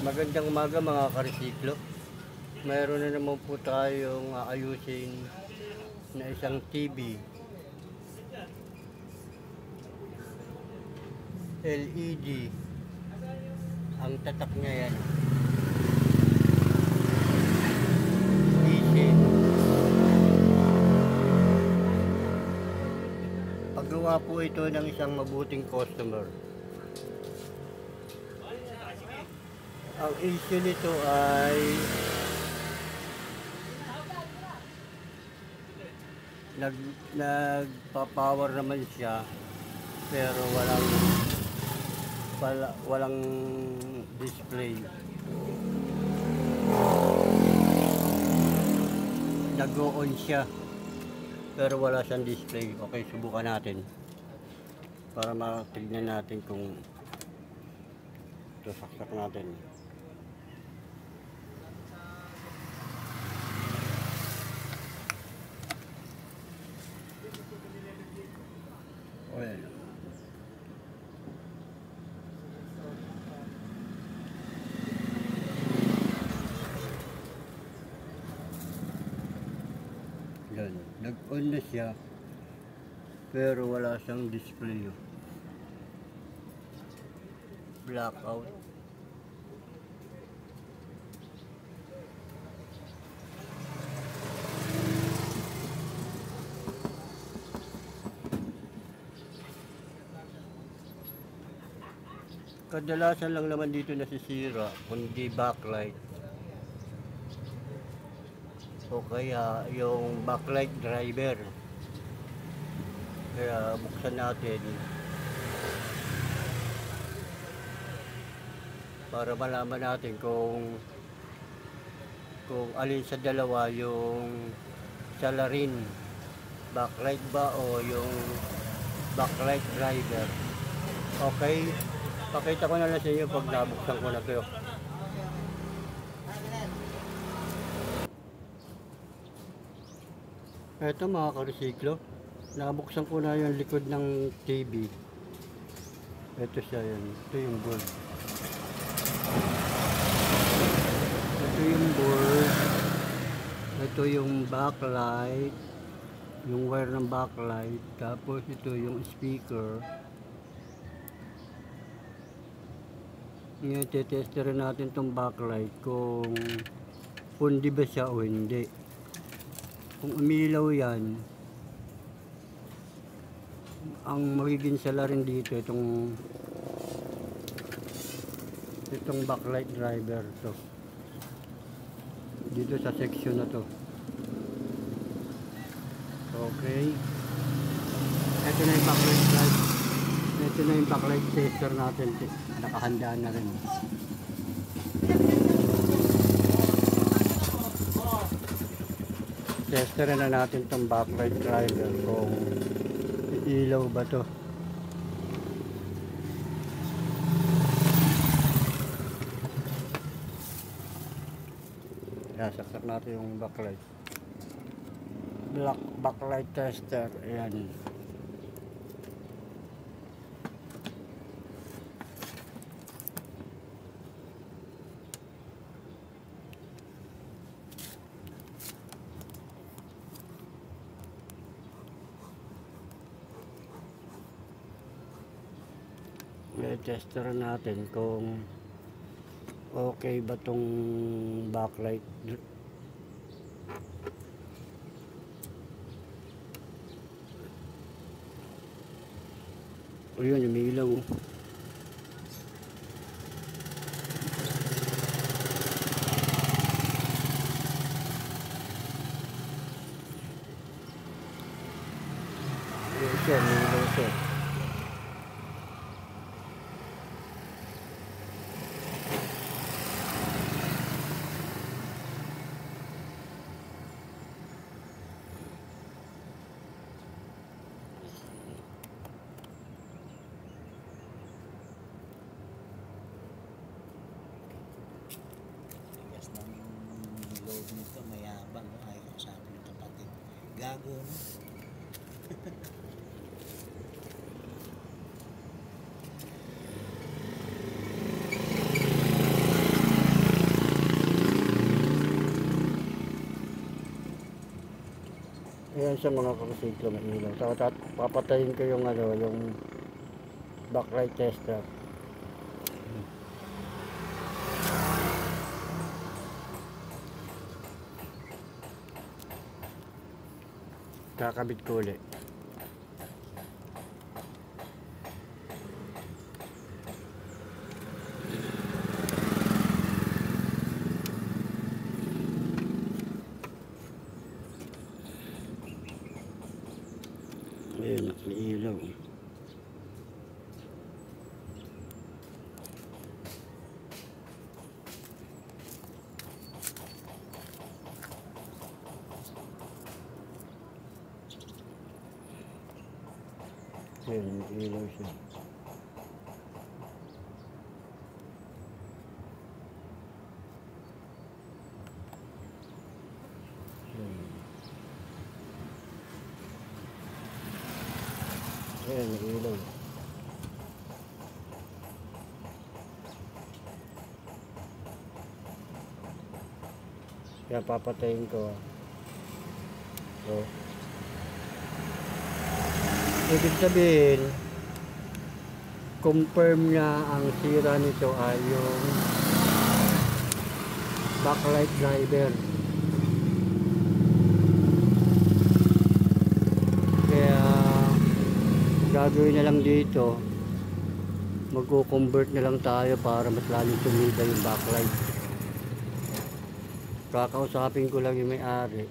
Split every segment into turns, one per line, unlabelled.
Magandang umaga mga karisiklo. Mayroon na naman po tayong ayusin na isang TV LED. Ang tatak niya yan DC. Paggawa po ito ng isang mabuting customer. Ang issue nito ay nagpa-power naman siya, pero walang display. Nag-on siya pero wala siyang display. Okay, subukan natin para matignan natin kung saksak natin. Okay. Yan, nag-on na siya pero wala siyang display. Blackout. Kadalasan lang naman dito nasisira, kundi backlight. O kaya yung backlight driver. Kaya buksan natin para malaman natin kung alin sa dalawa yung salarin, backlight ba o yung backlight driver. Okay, pakita ko na lang sa inyo pag nabuksan ko na ito. Ito mga karisiklo, nabuksan ko na yung likod ng TV. Ito siya yan, ito yung board. Ito yung board. Ito yung backlight, yung wire ng backlight. Tapos ito yung speaker. Ngayon tetesterin natin itong backlight kung pundi ba siya o hindi. Kung umilaw yan, ang magiging salarin dito itong backlight driver to, dito sa section na to. Okay, ito na yung backlight driver. Ito na yung backlight tester natin, nakahanda na rin. Testerin na natin itong backlight driver kung ilaw ba to. Saksak natin yung backlight. Backlight tester. Ayan. Tester natin kung okay ba tong backlight. O yun, umiilaw. Yun siya, umiilaw siya.
Nito mayabang, ayaw sabi ng kapatid. Gago, no?
Ayan sa mga kasiklo na ilaw. So, papatayin ko yung ano, yung backlight tester. Kakabit ko ulit. Ayan, may ilaw. Ayan, may ilaw siya. Ayan, may ilaw. Kaya papatayin ko. So, ibig sabihin, confirm niya ang sira nito ay yung backlight driver. Kaya gagawin na lang dito, magko-convert na lang tayo para mas lalong tumibay yung backlight. Kakausapin ko lang yung may-ari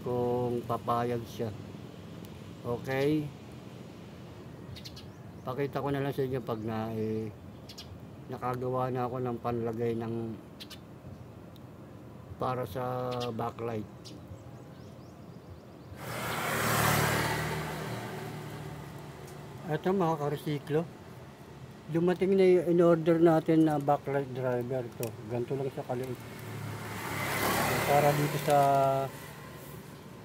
kung papayag siya. Okay, pakita ko na lang sa inyo pag nakagawa na ako ng panlagay ng para sa backlight. Ito mga karesiklo, dumating na yung in-order natin na backlight driver. To ganito lang sa kaliit para dito sa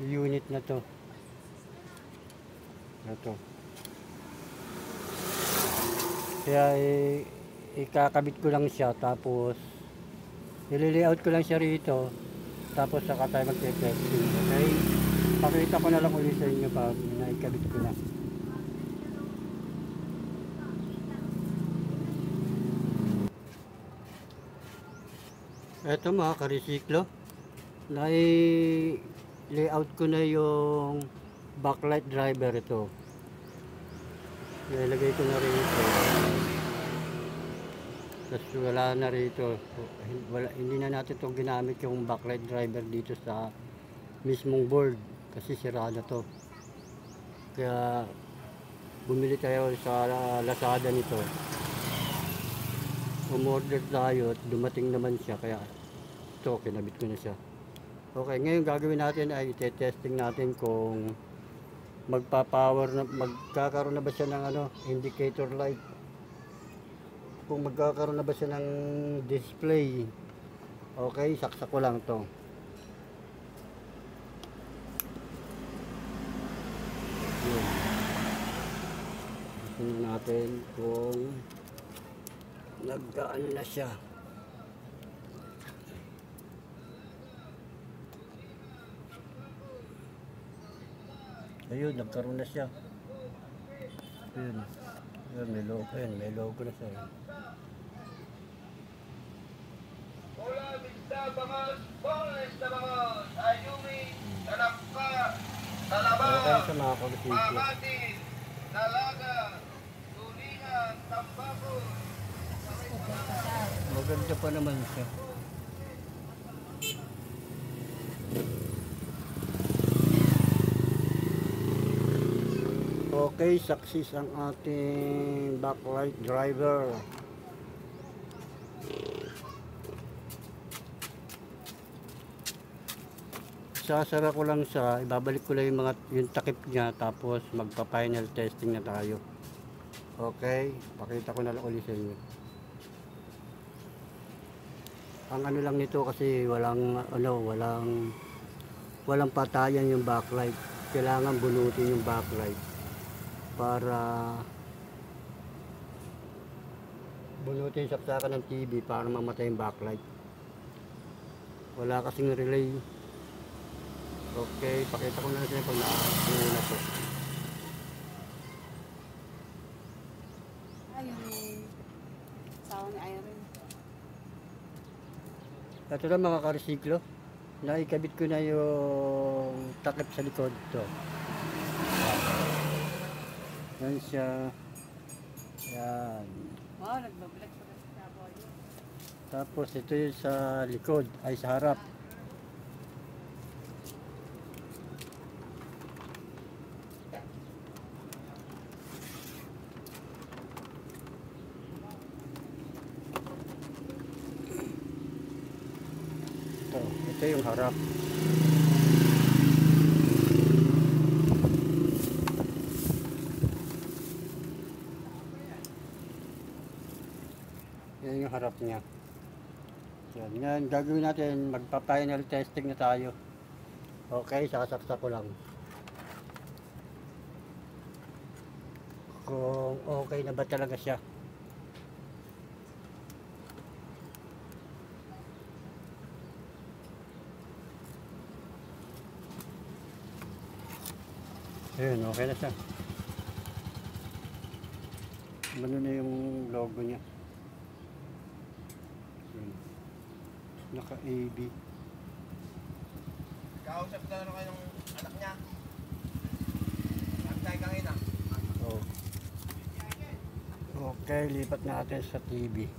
unit na to. Ito. Kaya ikakabit ko lang siya, tapos i-layout ko lang siya rito, tapos saka tayo mag-testing. Okay, pakita ko na lang ulit sa inyo pag naikabit ko na. Ito mga karesiklo, layout ko na yung backlight driver. Ito nilagay ko na rito, tapos wala na rito. Hindi na natin itong ginamit yung backlight driver dito sa mismong board kasi sira na to. Kaya bumili tayo sa Lazada nito, umorder tayo at dumating naman siya, kaya ito kinabit ko na siya. Okay, ngayon gagawin natin ay i-testing natin kung magpa-power na, magkakaroon na ba siya ng ano, indicator light, kung magkakaroon na ba siya ng display. Okay, saksak ko lang to. Tingnan natin kung nagkaan na siya. Ayun, nagkaroon na siya. Ayun. Ayun, may logo. Ayun, may logo na siya.
Mula Minda Bangos, Forest na Bangos, Ayumi, Tanapka, Talaba,
Okay sa mga kalusipyo.
Mamatin, Dalaga, Tulingan, Tambako,
Maganda pa naman siya. Okay, success ang ating backlight driver. Sasara ko lang siya, ibabalik ko lang yung takip niya, tapos magpa-final testing na tayo. Okay, pakita ko na lang ulit sa inyo. Ang ano lang nito kasi walang patayan yung backlight. Kailangan bunutin yung backlight para bunutin saksakan ng TV para mamatay yung backlight. Wala kasing relay Okay, pakita ko na lang sa inyo pag nakakuha na po.
Ay, yung sawa ni Irene.
Ito na mga karesiklo. Naikabit ko na yung takip sa likod. Ito. Yan siya. Yan.
Wow, nagbablog pa kasi sa boy.
Tapos ito yung sa likod, ay sa harap. Ito yung harap. Yan yung harap niya. Yan, gagawin natin, magpa-final testing na tayo. Okay, sasaksak ko lang. Kung okay na ba talaga siya. Ayun, okay na siya. Ano na yung logo niya. Naka-AB.
Kausap na kayo ng anak niya. Sabi tayo kanina.
Oh. Okay, lipat natin sa TV.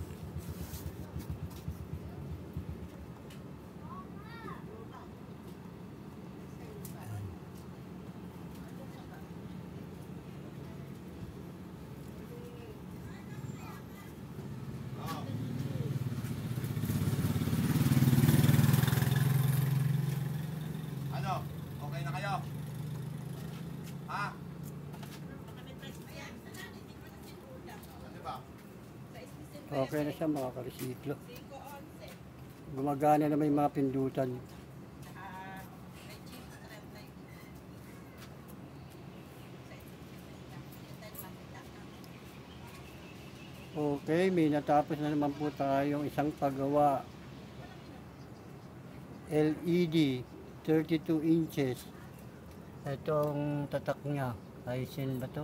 Ano? Okay na kayo? Ha? Ano ba?
Okay na siya mga karesiklo. Gumagana na may mga pindutan. Okay, may natapos na naman po tayong isang paggawa. LED 32 inches. Itong tatak niya ay sin ba to?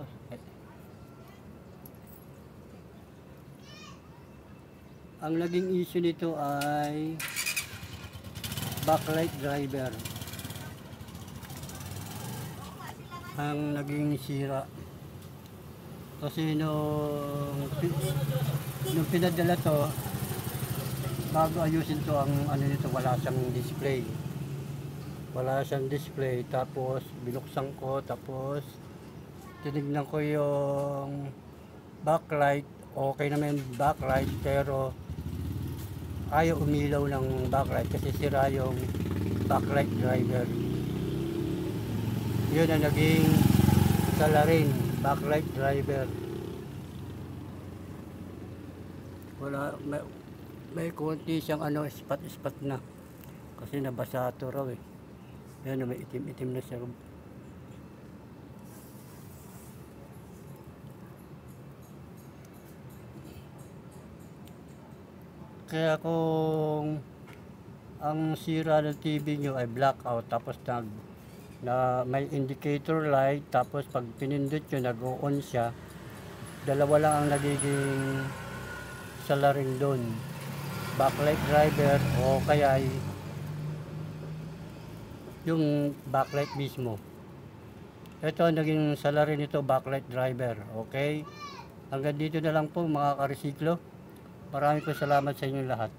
Ang naging issue nito ay backlight driver. Ang naging sira. Kasi nung pinadala to, bago ayusin to ang ano nito, wala siyang display. Wala siyang display, tapos binuksan ko, tapos tinignan ko yung backlight. Okay naman yung backlight, pero ayaw umilaw ng backlight kasi sira yung backlight driver. Yun ang naging salarin, backlight driver. Wala, may konti siyang ano, spot na kasi nabasa ito raw eh. Yan, may itim-itim na siya. Kaya kung ang sira ng TV nyo ay blackout, tapos na may indicator light, tapos pag pinindot nyo nag-on siya, dalawa lang ang nagiging salarin doon, backlight driver o kaya yung backlight mismo. Ito naging salarin nito, backlight driver. Okay, hanggang dito na lang po mga karesiklo. Maraming salamat sa inyo lahat.